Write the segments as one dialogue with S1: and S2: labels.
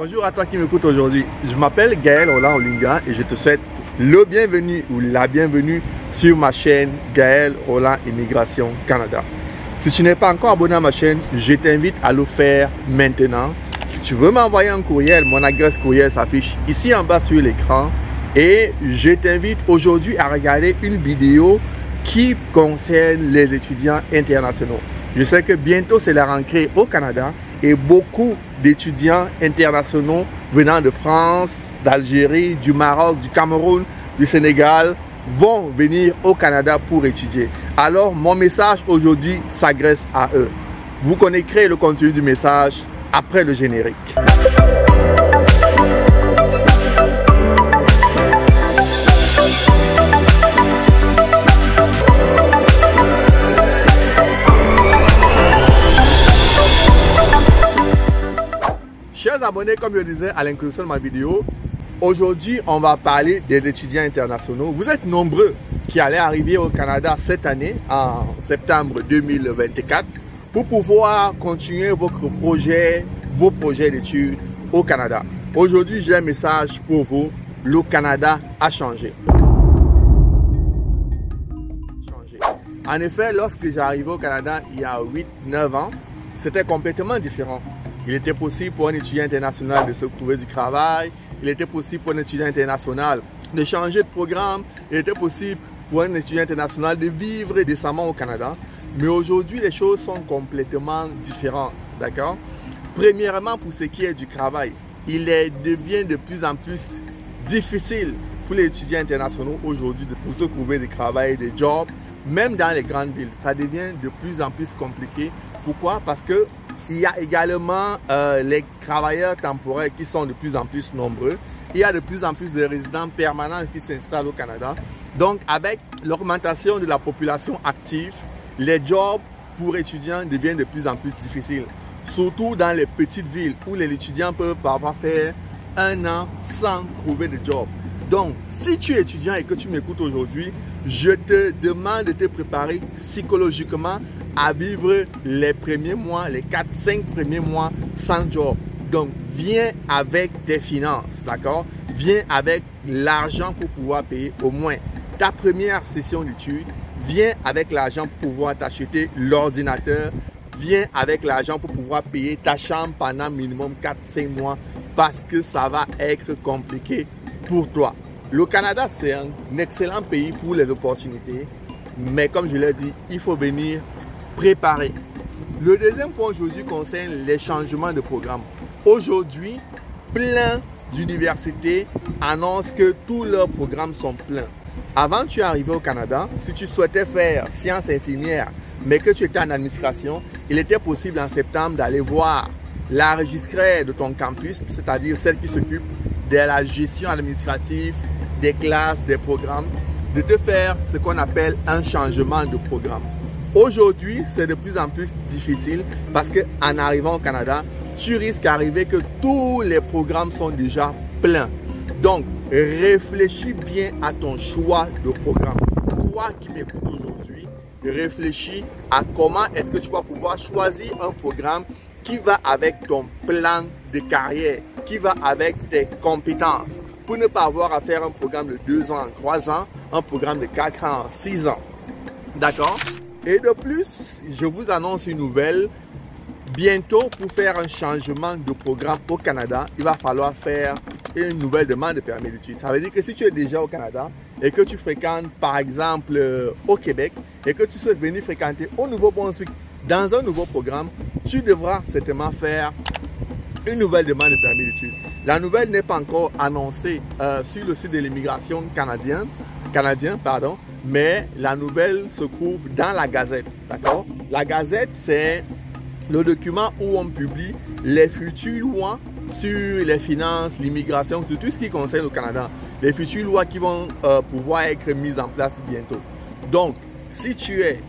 S1: Bonjour à toi qui m'écoute aujourd'hui. Je m'appelle Gaël Roland Olinga et je te souhaite le bienvenu ou la bienvenue sur ma chaîne Gaël Roland Immigration Canada. Si tu n'es pas encore abonné à ma chaîne, je t'invite à le faire maintenant. Si tu veux m'envoyer un courriel, mon adresse courriel s'affiche ici en bas sur l'écran. Et je t'invite aujourd'hui à regarder une vidéo qui concerne les étudiants internationaux. Je sais que bientôt c'est la rentrée au Canada et beaucoup d'étudiants internationaux venant de France, d'Algérie, du Maroc, du Cameroun, du Sénégal vont venir au Canada pour étudier. Alors mon message aujourd'hui s'adresse à eux. Vous connaîtrez le contenu du message après le générique. Chers abonnés, comme je disais à l'introduction de ma vidéo, aujourd'hui on va parler des étudiants internationaux. Vous êtes nombreux qui allaient arriver au Canada cette année, en septembre 2024, pour pouvoir continuer vos projets d'études au Canada. Aujourd'hui, j'ai un message pour vous. Le Canada a changé. En effet, lorsque j'arrivais au Canada il y a 8-9 ans, c'était complètement différent. Il était possible pour un étudiant international de se trouver du travail. Il était possible pour un étudiant international de changer de programme. Il était possible pour un étudiant international de vivre décemment au Canada. Mais aujourd'hui, les choses sont complètement différentes. D'accord? Premièrement, pour ce qui est du travail, il devient de plus en plus difficile pour les étudiants internationaux aujourd'hui de se trouver du travail, des jobs, même dans les grandes villes. Ça devient de plus en plus compliqué. Pourquoi? Parce que il y a également les travailleurs temporaires qui sont de plus en plus nombreux. Il y a de plus en plus de résidents permanents qui s'installent au Canada. Donc, avec l'augmentation de la population active, les jobs pour étudiants deviennent de plus en plus difficiles. Surtout dans les petites villes où les étudiants peuvent parfois faire un an sans trouver de job. Donc, si tu es étudiant et que tu m'écoutes aujourd'hui, je te demande de te préparer psychologiquement à vivre les premiers mois, les 4-5 premiers mois sans job. Donc, viens avec tes finances, d'accord? Viens avec l'argent pour pouvoir payer au moins ta première session d'études. Viens avec l'argent pour pouvoir t'acheter l'ordinateur. Viens avec l'argent pour pouvoir payer ta chambre pendant minimum 4-5 mois parce que ça va être compliqué pour toi. Le Canada, c'est un excellent pays pour les opportunités. Mais comme je l'ai dit, il faut venir préparé. Le deuxième point aujourd'hui concerne les changements de programme. Aujourd'hui, plein d'universités annoncent que tous leurs programmes sont pleins. Avant, tu es arrivé au Canada, si tu souhaitais faire sciences infirmières, mais que tu étais en administration, il était possible en septembre d'aller voir la registraire de ton campus, c'est-à-dire celle qui s'occupe de la gestion administrative des classes, des programmes, de te faire ce qu'on appelle un changement de programme. Aujourd'hui, c'est de plus en plus difficile parce qu'en arrivant au Canada, tu risques d'arriver que tous les programmes sont déjà pleins. Donc, réfléchis bien à ton choix de programme. Toi qui m'écoutes aujourd'hui, réfléchis à comment est-ce que tu vas pouvoir choisir un programme qui va avec ton plan de carrière, qui va avec tes compétences, pour ne pas avoir à faire un programme de 2 ans, 3 ans, un programme de 4 ans, 6 ans. D'accord? Et de plus, je vous annonce une nouvelle. Bientôt, pour faire un changement de programme au Canada, il va falloir faire une nouvelle demande de permis d'études. Ça veut dire que si tu es déjà au Canada et que tu fréquentes par exemple au Québec et que tu souhaites venir fréquenter au Nouveau-Brunswick dans un nouveau programme, tu devras certainement faire une nouvelle demande de permis d'études. La nouvelle n'est pas encore annoncée sur le site de l'immigration canadien, mais la nouvelle se trouve dans la Gazette, d'accord? La Gazette, c'est le document où on publie les futures lois sur les finances, l'immigration, sur tout ce qui concerne le Canada. Les futures lois qui vont pouvoir être mises en place bientôt. Donc, si tu es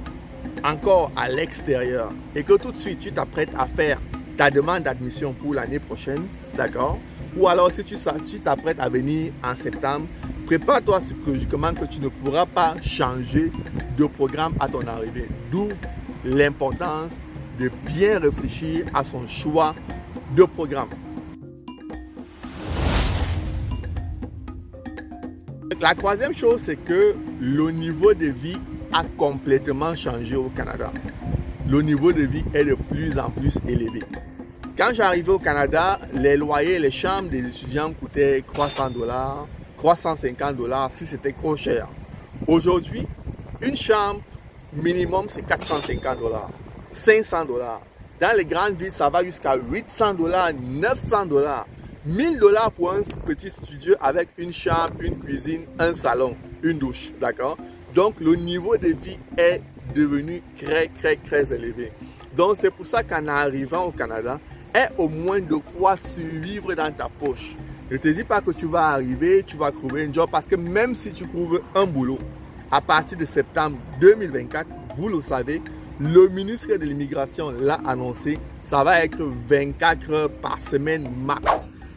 S1: encore à l'extérieur et que tout de suite tu t'apprêtes à faire ta demande d'admission pour l'année prochaine, d'accord? Ou alors si tu t'apprêtes à venir en septembre, prépare-toi psychologiquement que tu ne pourras pas changer de programme à ton arrivée. D'où l'importance de bien réfléchir à son choix de programme. La troisième chose, c'est que le niveau de vie a complètement changé au Canada. Le niveau de vie est de plus en plus élevé. Quand j'arrivais au Canada, les loyers, les chambres des étudiants coûtaient 300 $, 350 $ si c'était trop cher. Aujourd'hui, une chambre minimum c'est 450 $, 500 $. Dans les grandes villes, ça va jusqu'à 800 $, 900 $, 1000 $ pour un petit studio avec une chambre, une cuisine, un salon, une douche, d'accord? Donc le niveau de vie est devenu très élevé. Donc c'est pour ça qu'en arrivant au Canada, est au moins de quoi survivre dans ta poche. Ne te dis pas que tu vas arriver, tu vas trouver un job, parce que même si tu trouves un boulot, à partir de septembre 2024, vous le savez, le ministre de l'immigration l'a annoncé, ça va être 24 heures par semaine max.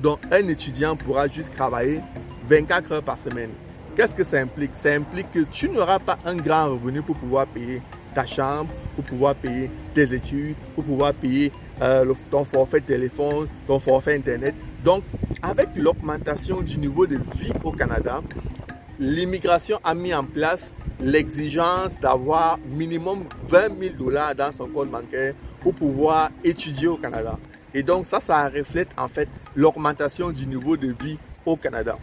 S1: Donc un étudiant pourra juste travailler 24 heures par semaine. Qu'est-ce que ça implique? Ça implique que tu n'auras pas un grand revenu pour pouvoir payer ta chambre, pour pouvoir payer tes études, pour pouvoir payer ton forfait téléphone, ton forfait internet. Donc, avec l'augmentation du niveau de vie au Canada, l'immigration a mis en place l'exigence d'avoir minimum 20 000 $ dans son compte bancaire pour pouvoir étudier au Canada. Et donc, ça reflète en fait l'augmentation du niveau de vie au Canada.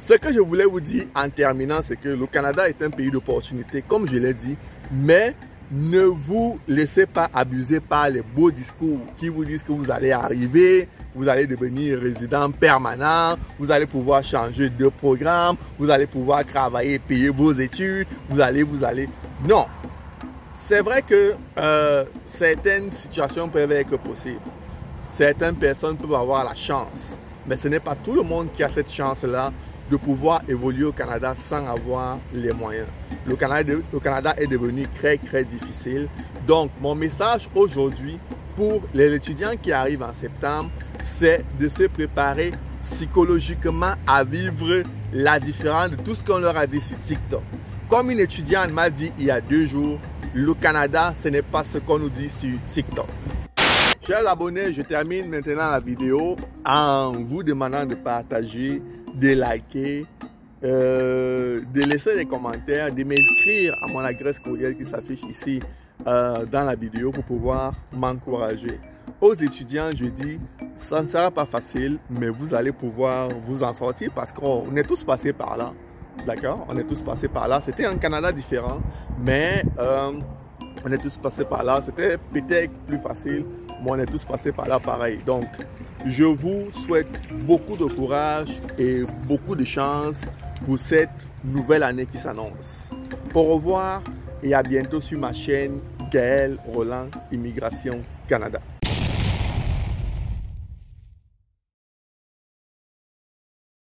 S1: Ce que je voulais vous dire en terminant, c'est que le Canada est un pays d'opportunités, comme je l'ai dit, mais ne vous laissez pas abuser par les beaux discours qui vous disent que vous allez arriver, vous allez devenir résident permanent, vous allez pouvoir changer de programme, vous allez pouvoir travailler, payer vos études, vous allez. Non, c'est vrai que certaines situations peuvent être possibles. Certaines personnes peuvent avoir la chance, mais ce n'est pas tout le monde qui a cette chance-là de pouvoir évoluer au Canada sans avoir les moyens. Le Canada est devenu très difficile. Donc, mon message aujourd'hui pour les étudiants qui arrivent en septembre, c'est de se préparer psychologiquement à vivre la différence de tout ce qu'on leur a dit sur TikTok. Comme une étudiante m'a dit il y a 2 jours, le Canada, ce n'est pas ce qu'on nous dit sur TikTok. Chers abonnés, je termine maintenant la vidéo en vous demandant de partager, de liker, de laisser des commentaires, de m'inscrire à mon adresse courriel qui s'affiche ici dans la vidéo pour pouvoir m'encourager. Aux étudiants, je dis, ça ne sera pas facile, mais vous allez pouvoir vous en sortir parce qu'on est tous passés par là. D'accord? On est tous passés par là. C'était un Canada différent, mais on est tous passés par là. C'était peut-être plus facile, mais on est tous passés par là pareil. Donc, je vous souhaite beaucoup de courage et beaucoup de chance pour cette nouvelle année qui s'annonce. Au revoir et à bientôt sur ma chaîne Gaël Roland Immigration Canada.